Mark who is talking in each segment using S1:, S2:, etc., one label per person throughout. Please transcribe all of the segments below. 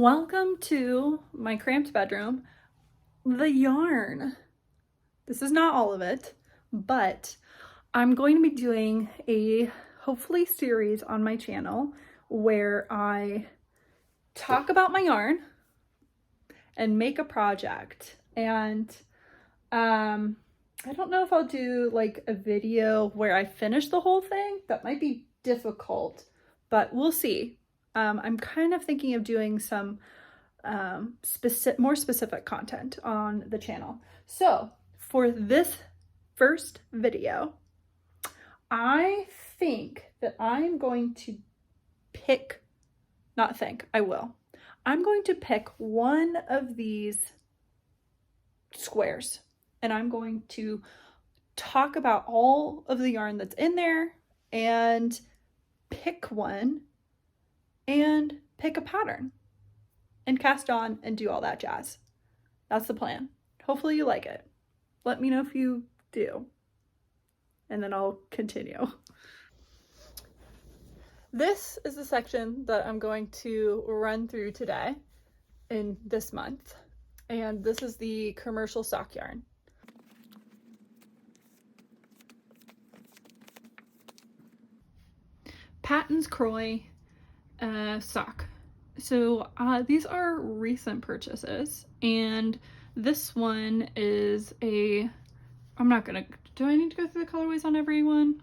S1: Welcome to my cramped bedroom. The yarn. This is not all of it, but I'm going to be doing a hopefully series on my channel where I talk about my yarn and make a project. And I don't know if I'll do like a video where I finish the whole thing. That might be difficult, but we'll see. I'm kind of thinking of doing some more specific content on the channel. So for this first video, I think that I'm going to pick, not think, I will. I'm going to pick one of these squares and I'm going to talk about all of the yarn that's in there and pick one and pick a pattern and cast on and do all that jazz. That's the plan. Hopefully you like it. Let me know if you do. And then I'll continue. This is the section that I'm going to run through today in this month. And this is the commercial sock yarn. Patton's Croy sock. So these are recent purchases, and this one is do I need to go through the colorways on every one?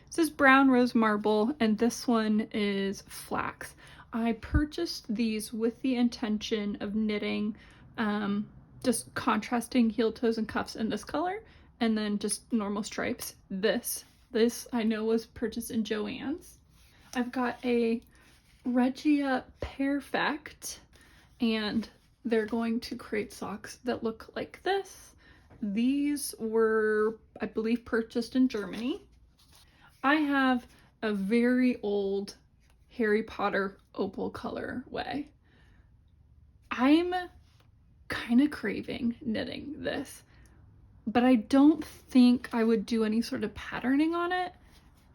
S1: This is brown rose marble, and this one is flax. I purchased these with the intention of knitting just contrasting heel toes and cuffs in this color, and then just normal stripes. This I know was purchased in Joann's. I've got a Regia Perfect, and they're going to create socks that look like this. These were, I believe, purchased in Germany. I have a very old Harry Potter opal colorway. I'm kind of craving knitting this, but I don't think I would do any sort of patterning on it,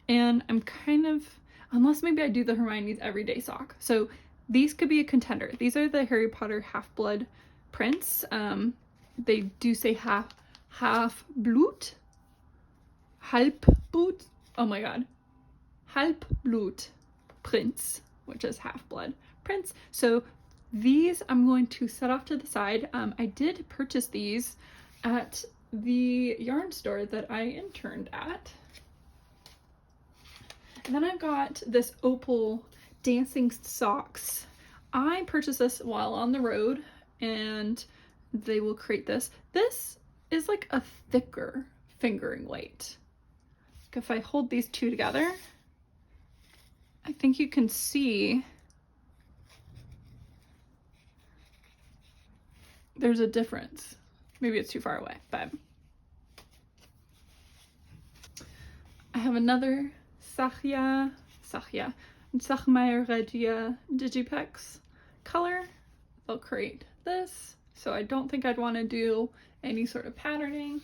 S1: and I'm kind of, unless maybe I do the Hermione's everyday sock. So these could be a contender. These are the Harry Potter Half-Blood prints. They do say Half-Blut. Halbblut. Oh my god. Halbblut prints, which is Half-Blood prints. So these I'm going to set off to the side. I did purchase these at the yarn store that I interned at. And then I've got this opal dancing socks. I purchased this while on the road, and they will create this. This is like a thicker fingering weight. If I hold these two together, I think you can see there's a difference. Maybe it's too far away, but I have another Sachmeyer Regia Digipex color. They'll create this, so I don't think I'd want to do any sort of patterning.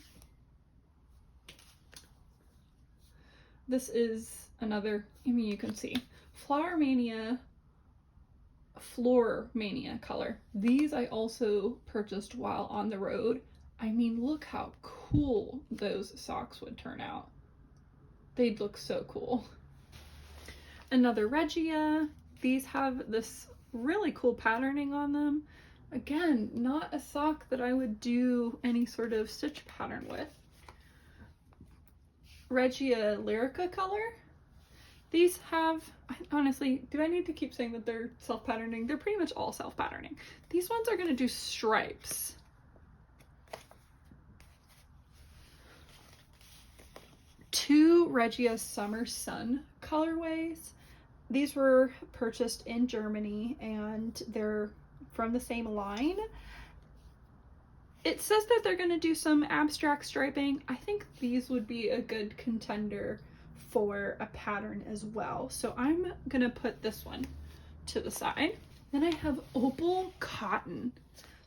S1: This is another, I mean, you can see Floor Mania color. These I also purchased while on the road. I mean, look how cool those socks would turn out. They'd look so cool. Another Regia. These have this really cool patterning on them. Again, not a sock that I would do any sort of stitch pattern with. Regia Lyrica color. These have, honestly, do I need to keep saying that they're self-patterning? They're pretty much all self-patterning. These ones are going to do stripes. Two Regia Summer Sun colorways. These were purchased in Germany, and they're from the same line. It says that they're going to do some abstract striping. I think these would be a good contender for a pattern as well. So I'm going to put this one to the side. Then I have Opal Cotton.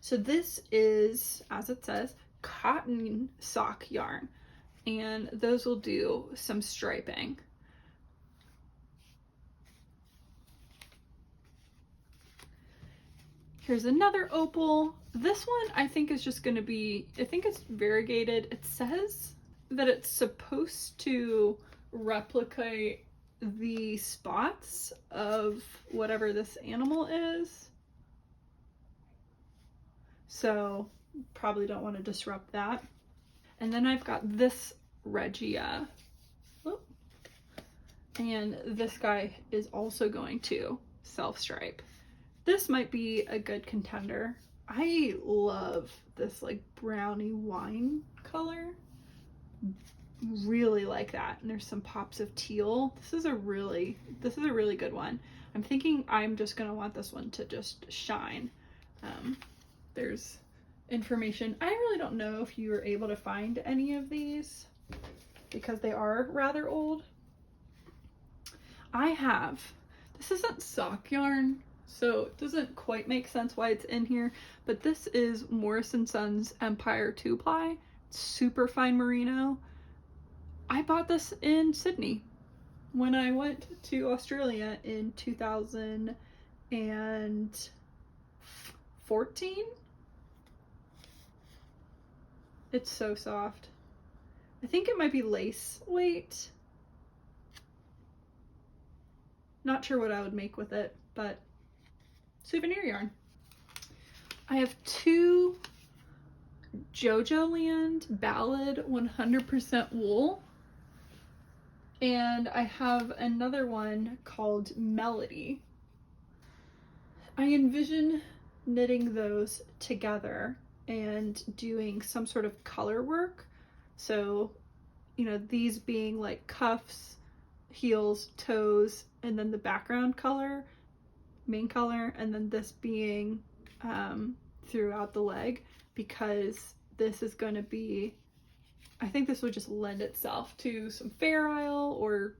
S1: So this is, as it says, cotton sock yarn, and those will do some striping. Here's another opal. This one I think is just gonna be, I think it's variegated. It says that it's supposed to replicate the spots of whatever this animal is. So probably don't want to disrupt that. And then I've got this Regia. Oh. And this guy is also going to self-stripe. This might be a good contender. I love this like brownie wine color. Really like that. And there's some pops of teal. This is a really good one. I'm thinking I'm just gonna want this one to just shine. There's information. I really don't know if you were able to find any of these because they are rather old. I have, this isn't sock yarn, so it doesn't quite make sense why it's in here, but this is Morrison Sons Empire 2-ply, super fine merino. I bought this in Sydney when I went to Australia in 2014. It's so soft. I think it might be lace weight. Not sure what I would make with it, but souvenir yarn. I have two JoJo Land Ballad 100% wool. And I have another one called Melody. I envision knitting those together and doing some sort of color work. So, you know, these being like cuffs, heels, toes, and then the background color, main color, and then this being throughout the leg, because this is going to be, I think this would just lend itself to some Fair Isle or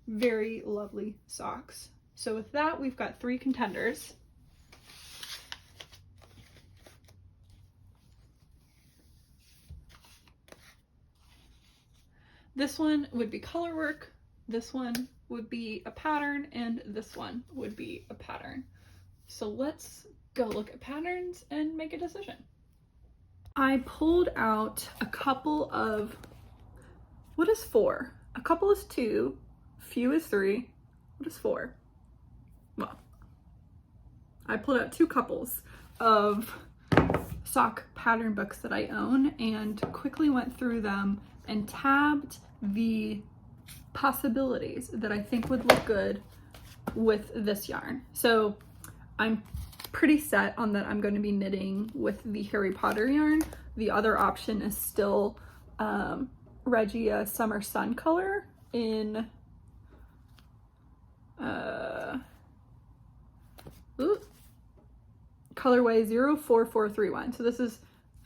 S1: very lovely socks. So with that, we've got 3 contenders. This one would be color work, this one would be a pattern, and this one would be a pattern. So let's go look at patterns and make a decision. I pulled out a couple of, what is 4? A couple is 2, few is 3. What is 4? Well, I pulled out 2 couples of sock pattern books that I own and quickly went through them and tabbed the possibilities that I think would look good with this yarn. So I'm pretty set on that I'm going to be knitting with the Harry Potter yarn. The other option is still Regia Summer Sun color in colorway 04431. So this is,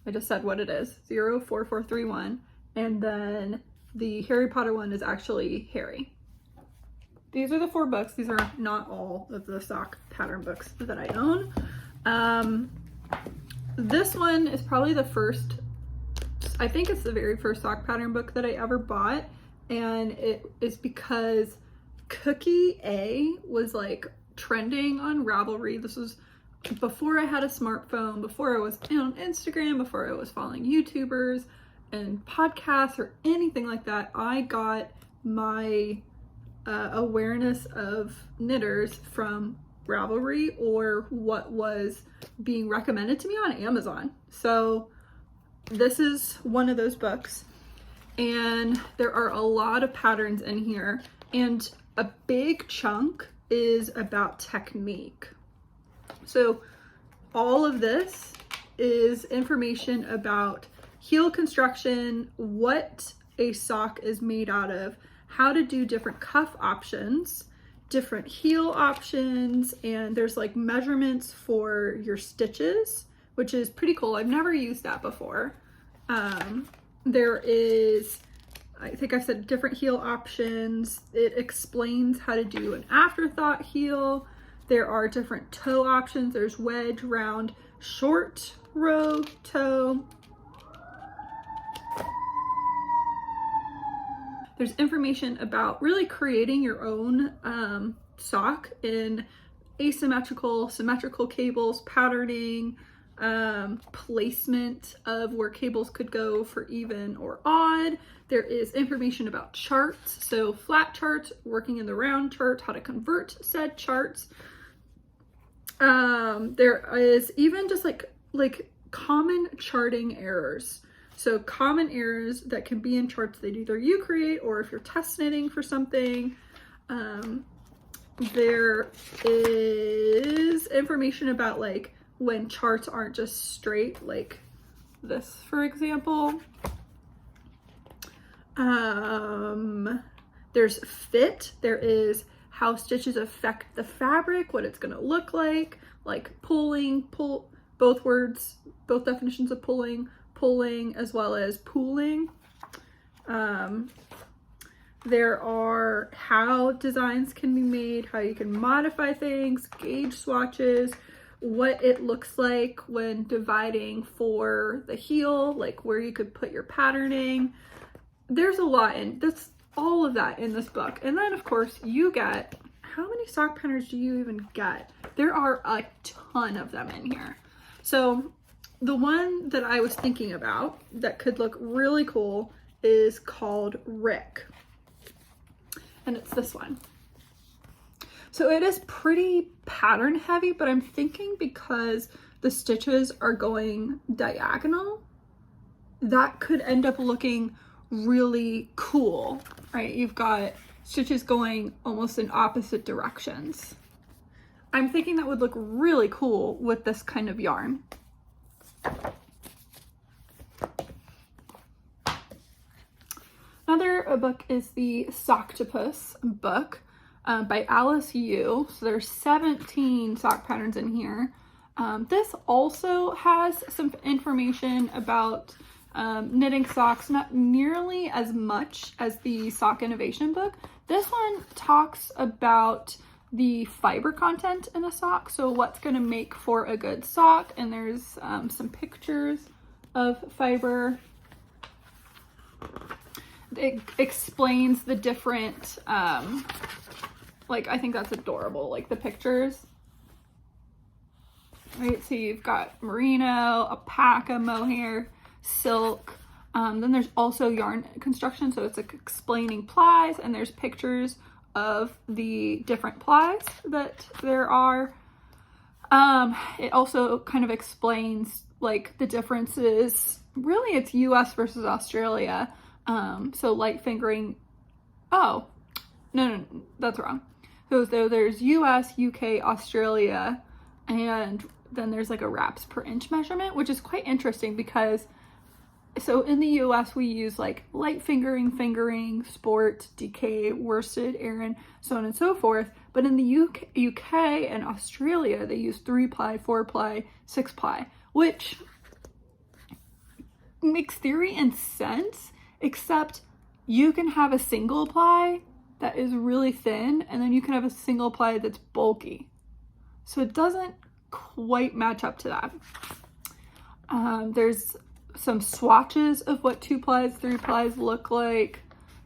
S1: I just said what it is, 04431. And then the Harry Potter one is actually Harry. These are the 4 books. These are not all of the sock pattern books that I own. This one is probably the first, I think it's the very first sock pattern book that I ever bought. And it is because Cookie A was like trending on Ravelry. This was before I had a smartphone, before I was on Instagram, before I was following YouTubers and podcasts or anything like that. I got my awareness of knitters from Ravelry or what was being recommended to me on Amazon. So this is one of those books, and there are a lot of patterns in here, and a big chunk is about technique. So all of this is information about heel construction, what a sock is made out of, how to do different cuff options, different heel options, and there's like measurements for your stitches, which is pretty cool. I've never used that before. There is, I think I've said different heel options. It explains how to do an afterthought heel. There are different toe options. There's wedge, round, short row toe. There's information about really creating your own sock in asymmetrical, symmetrical cables, patterning, placement of where cables could go for even or odd. There is information about charts, so flat charts, working in the round chart, how to convert said charts. There is even just like common charting errors. So common errors that can be in charts that either you create or if you're test knitting for something. There is information about like when charts aren't just straight, like this, for example. There's fit. There is how stitches affect the fabric, what it's gonna look like pulling, both words, both definitions of pulling, as well as pooling. There are how designs can be made, how you can modify things, gauge swatches, what it looks like when dividing for the heel, like where you could put your patterning. There's a lot in this, all of that in this book. And then of course you get, how many sock patterns do you even get? There are a ton of them in here. So the one that I was thinking about that could look really cool is called Rick. And it's this one. So it is pretty pattern heavy, but I'm thinking because the stitches are going diagonal, that could end up looking really cool, right? You've got stitches going almost in opposite directions. I'm thinking that would look really cool with this kind of yarn. Another book is the Socktopus book by Alice Yu. So there's 17 sock patterns in here. This also has some information about knitting socks, not nearly as much as the Sock Innovation book. This one talks about the fiber content in a sock, so what's going to make for a good sock, and there's some pictures of fiber. It explains the different, like, I think that's adorable, like the pictures. Right, so you've got merino, alpaca, mohair, silk. Then there's also yarn construction, so it's like explaining plies, and there's pictures of the different plies that there are. It also kind of explains like the differences. Really, it's US versus Australia. So light fingering, oh, no, that's wrong. So there's US, UK, Australia, and then there's like a wraps per inch measurement, which is quite interesting because, so in the US we use like light fingering, sport, DK, worsted, Aran, so on and so forth. But in the UK and Australia, they use 3-ply, 4-ply, 6-ply, which makes theory and sense, except you can have a single ply that is really thin, and then you can have a single ply that's bulky. So it doesn't quite match up to that. There's some swatches of what 2 plies, 3 plies look like.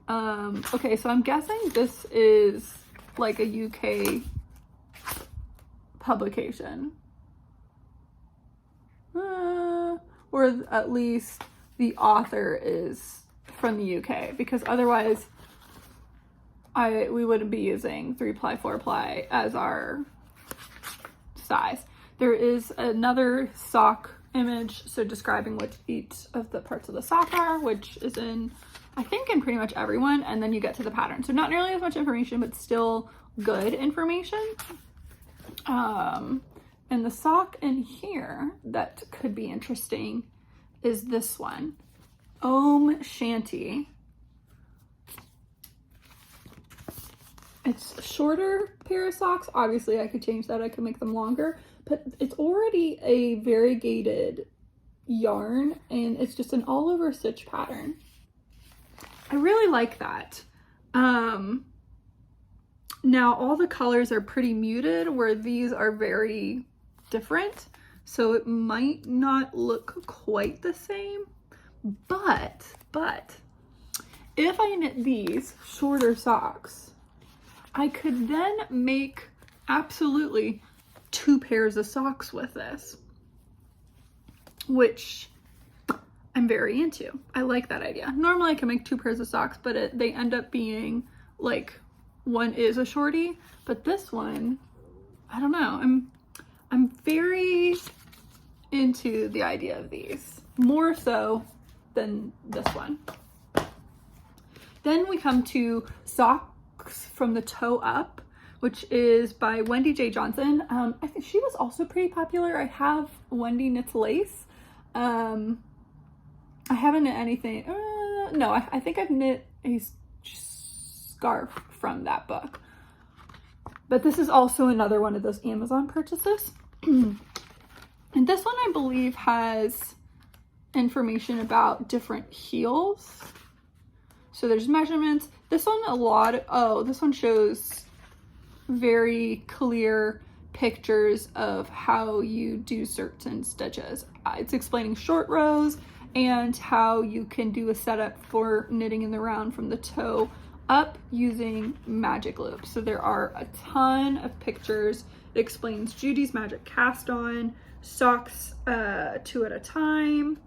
S1: Okay, so I'm guessing this is like a UK publication. Or at least the author is from the UK, because otherwise we wouldn't be using 3-ply, 4-ply as our size. There is another sock image, so describing what each of the parts of the sock are, which is in, I think, in pretty much everyone, and then you get to the pattern. So not nearly as much information, but still good information. And the sock in here that could be interesting is this one, Shanti. It's a shorter pair of socks. Obviously I could change that, I could make them longer, but it's already a variegated yarn, and it's just an all over stitch pattern. I really like that. Now all the colors are pretty muted, where these are very different, so it might not look quite the same, but if I knit these shorter socks, I could then make absolutely 2 pairs of socks with this, which I'm very into. I like that idea. Normally I can make 2 pairs of socks, but they end up being like one is a shorty, but this one, I don't know. I'm very into the idea of these, more so than this one. Then we come to Socks from the Toe Up, which is by Wendy J. Johnson. I think she was also pretty popular. I have Wendy Knits Lace. I haven't knit anything. No, I think I've knit a scarf from that book. But this is also another one of those Amazon purchases. And this one, I believe, has information about different heels. So there's measurements. This one, this one shows very clear pictures of how you do certain stitches. It's explaining short rows and how you can do a setup for knitting in the round from the toe up using magic loops. So there are a ton of pictures. It explains Judy's Magic Cast On, socks 2 at a time,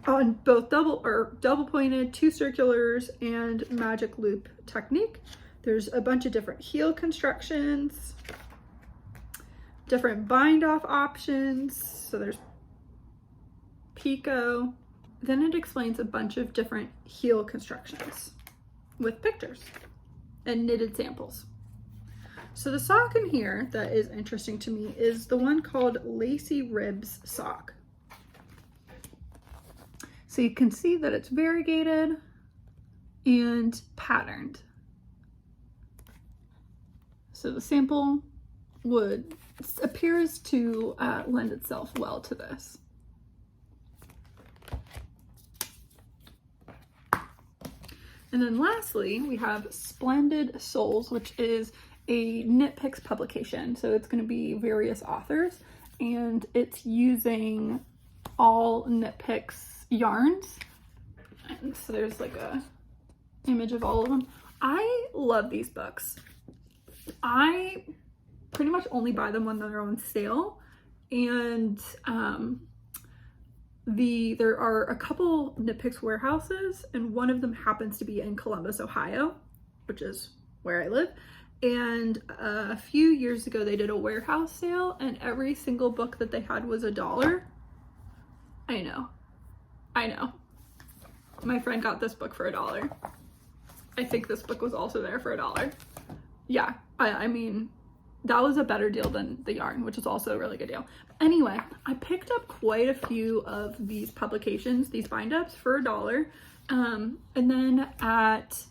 S1: on both double pointed, 2 circulars, and magic loop technique. There's a bunch of different heel constructions, different bind off options. So there's picot. Then it explains a bunch of different heel constructions with pictures and knitted samples. So the sock in here that is interesting to me is the one called Lacy Ribs sock. So you can see that it's variegated and patterned. So the sample appears to lend itself well to this. And then lastly, we have Splendid Souls, which is a Knit Picks publication. So it's going to be various authors, and it's using all Knit Picks yarns. And so there's like a image of all of them. I love these books. I pretty much only buy them when they're on sale, and there are a couple Knit Picks warehouses, and one of them happens to be in Columbus, Ohio, which is where I live. And a few years ago they did a warehouse sale, and every single book that they had was $1. I know. My friend got this book for $1. I think this book was also there for $1. Yeah, I mean, that was a better deal than the yarn, which is also a really good deal. Anyway, I picked up quite a few of these publications, these bind ups, for $1. And then at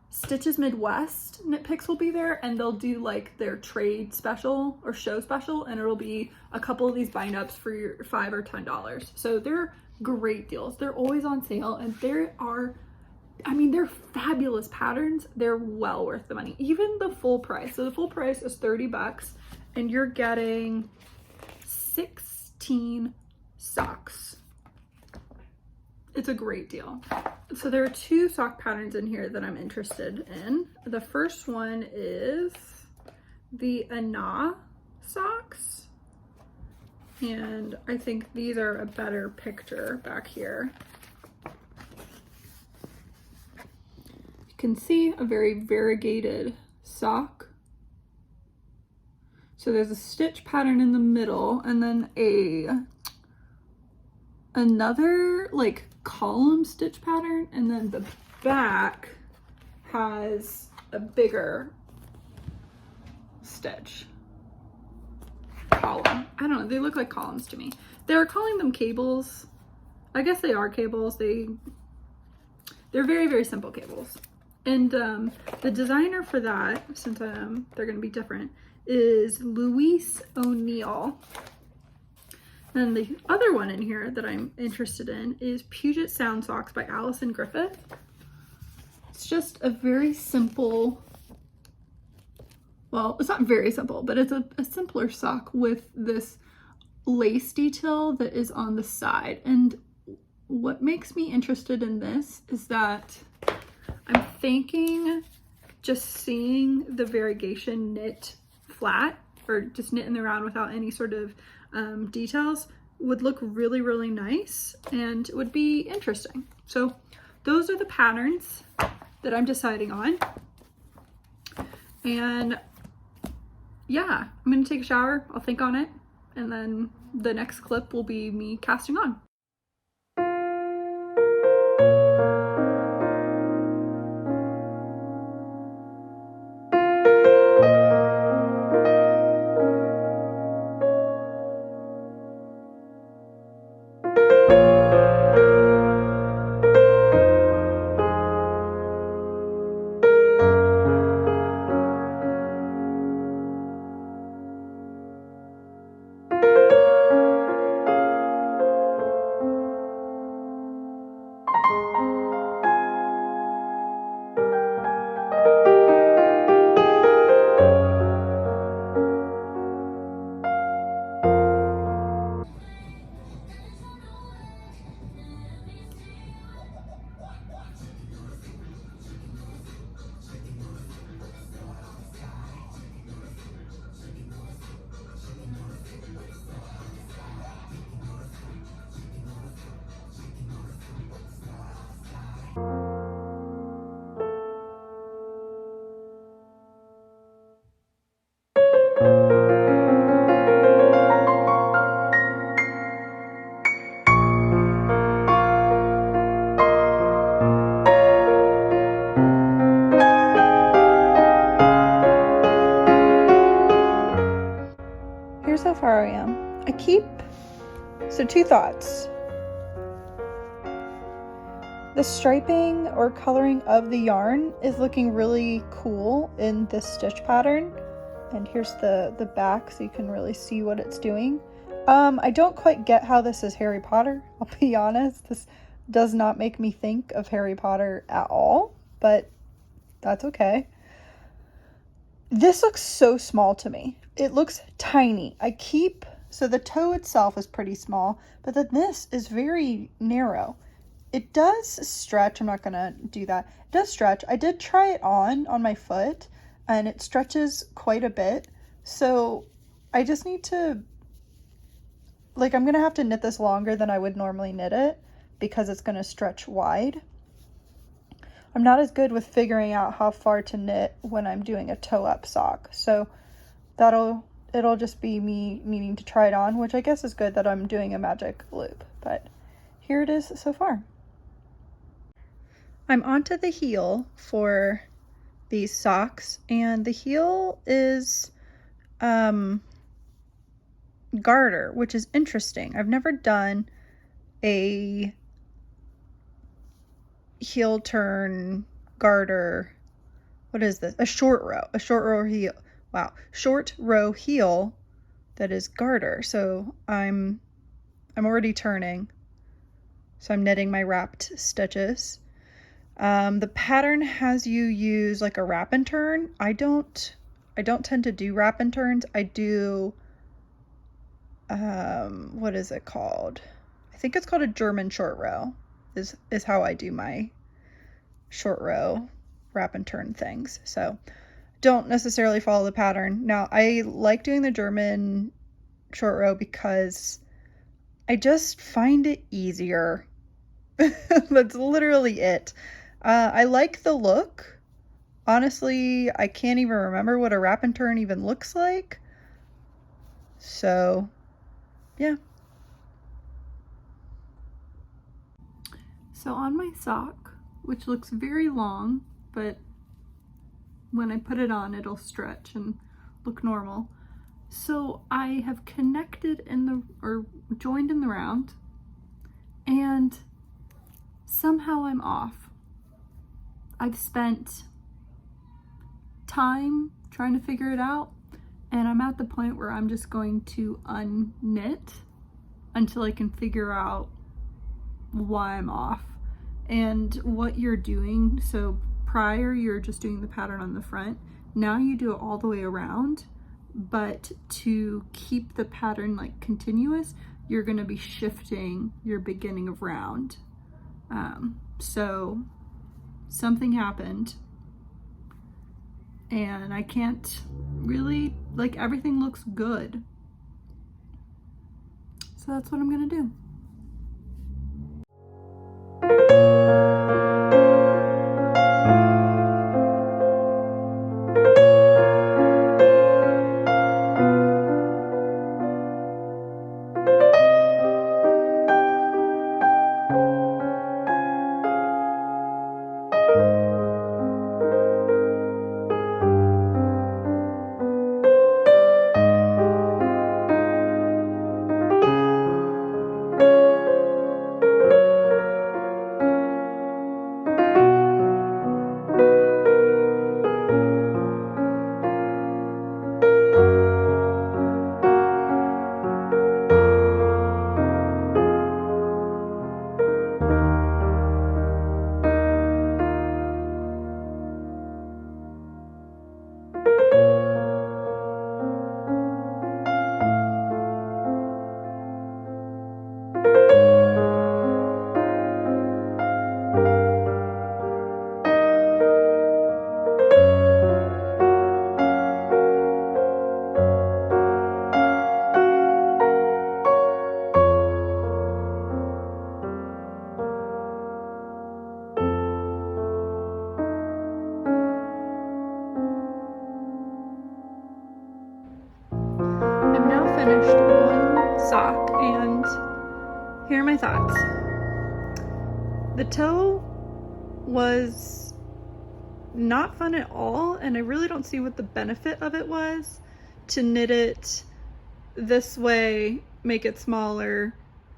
S1: Stitches Midwest, Knit Picks will be there, and they'll do like their trade special or show special, and it'll be a couple of these bind ups for your $5 or $10. So they're great deals. They're always on sale, and they're fabulous patterns. They're well worth the money, even the full price. So the full price is $30, and you're getting 16 socks. It's a great deal. So there are 2 sock patterns in here that I'm interested in. The first one is the Anna socks, and I think these are a better picture back here. You can see a very variegated sock. So there's a stitch pattern in the middle, and then another like column stitch pattern, and then the back has a bigger stitch column. I don't know, they look like columns to me. They're calling them cables. I guess they are cables. They're very, very simple cables. And the designer for that, since they're going to be different, is Louise O'Neill. And the other one in here that I'm interested in is Puget Sound Socks by Allison Griffith. It's just a very simple, well, it's not very simple, but it's a simpler sock with this lace detail that is on the side. And what makes me interested in this is that I'm thinking just seeing the variegation knit flat or just knit in the round without any sort of details would look really, really nice and would be interesting. So those are the patterns that I'm deciding on. And yeah, I'm gonna take a shower, I'll think on it, and then the next clip will be me casting on. Here's how far I am. So 2 thoughts. The striping or coloring of the yarn is looking really cool in this stitch pattern. And here's the back so you can really see what it's doing. I don't quite get how this is Harry Potter, I'll be honest. This does not make me think of Harry Potter at all, but that's okay. This looks so small to me. It looks tiny. So the toe itself is pretty small, but then this is very narrow. It does stretch. I'm not gonna do that. It does stretch. I did try it on my foot and it stretches quite a bit. So I just need to, I'm gonna have to knit this longer than I would normally knit it because it's gonna stretch wide. I'm not as good with figuring out how far to knit when I'm doing a toe up sock. So it'll just be me needing to try it on, which I guess is good that I'm doing a magic loop, but here it is so far. I'm onto the heel for these socks, and the heel is garter, which is interesting. I've never done a heel turn garter. What is this? A short row heel. Wow, short row heel that is garter. So I'm already turning. So I'm knitting my wrapped stitches. The pattern has you use like a wrap and turn. I don't tend to do wrap and turns. I do what is it called? I think it's called a German short row is how I do my short row wrap and turn things. So don't necessarily follow the pattern. Now, I like doing the German short row because I just find it easier. That's literally it. I like the look. Honestly, I can't even remember what a wrap and turn even looks like. So, yeah. So on my sock, which looks very long, but when I put it on, it'll stretch and look normal. So I have connected joined in the round, and somehow I'm off. I've spent time trying to figure it out, and I'm at the point where I'm just going to unknit until I can figure out why I'm off and what you're doing. So prior, you're just doing the pattern on the front. Now you do it all the way around, but to keep the pattern like continuous, you're going to be shifting your beginning of round. So something happened and I can't really, like, everything looks good. So that's what I'm gonna do. I'm now finished one sock, and here are my thoughts. The toe was not fun at all, and I really don't see what the benefit of it was to knit it this way, make it smaller,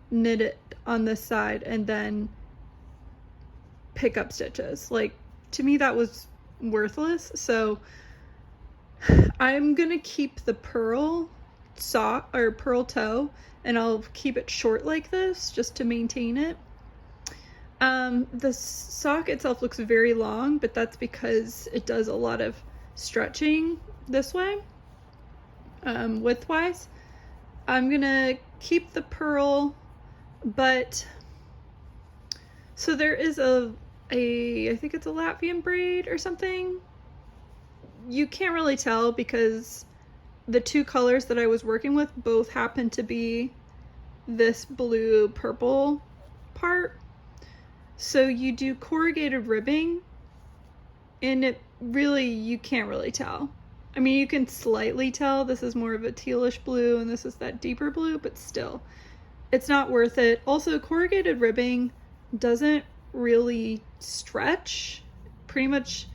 S1: knit it on this side, and then pick up stitches. Like, to me that was worthless. So I'm gonna keep the pearl sock or pearl toe, and I'll keep it short like this just to maintain it. The sock itself looks very long, but that's because it does a lot of stretching this way, widthwise. I'm gonna keep the pearl, but so there is I think it's a Latvian braid or something. You can't really tell because the two colors that I was working with both happen to be this blue purple part. So you do corrugated ribbing, and it really, you can't really tell. I mean, you can slightly tell this is more of a tealish blue and this is that deeper blue, but still, it's not worth it. Also, corrugated ribbing doesn't really stretch, pretty much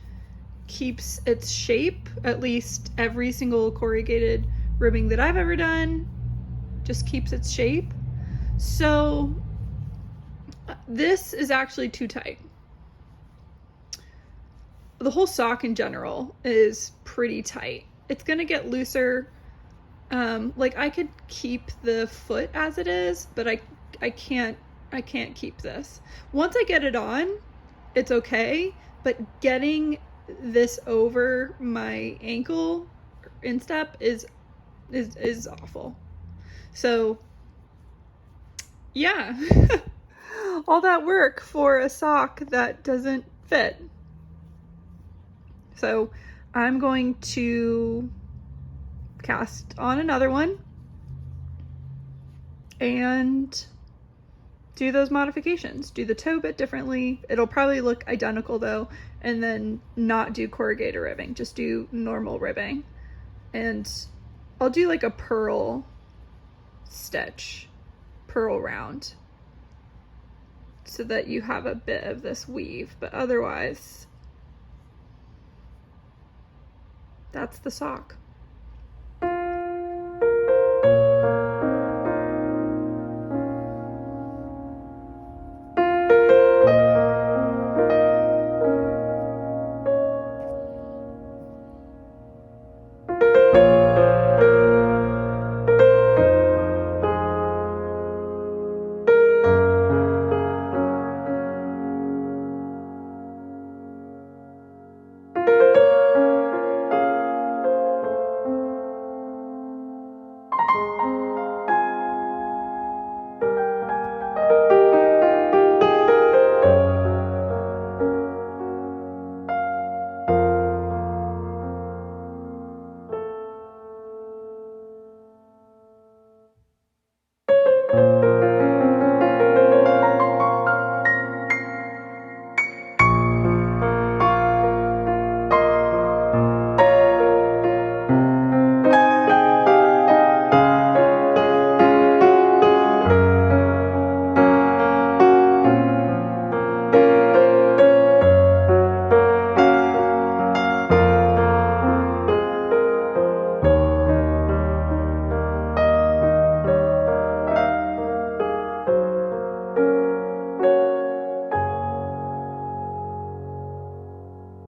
S1: keeps its shape. At least every single corrugated ribbing that I've ever done just keeps its shape. So this is actually too tight. The whole sock in general is pretty tight. It's gonna get looser. Like, I could keep the foot as it is, but I can't keep this. Once I get it on, it's okay, but getting this over my ankle instep is awful. So yeah. All that work for a sock that doesn't fit. So I'm going to cast on another one and do those modifications. Do the toe bit differently. It'll probably look identical though, and then not do corrugated ribbing, just do normal ribbing. And I'll do like a pearl stitch, pearl round, so that you have a bit of this weave, but otherwise, that's the sock.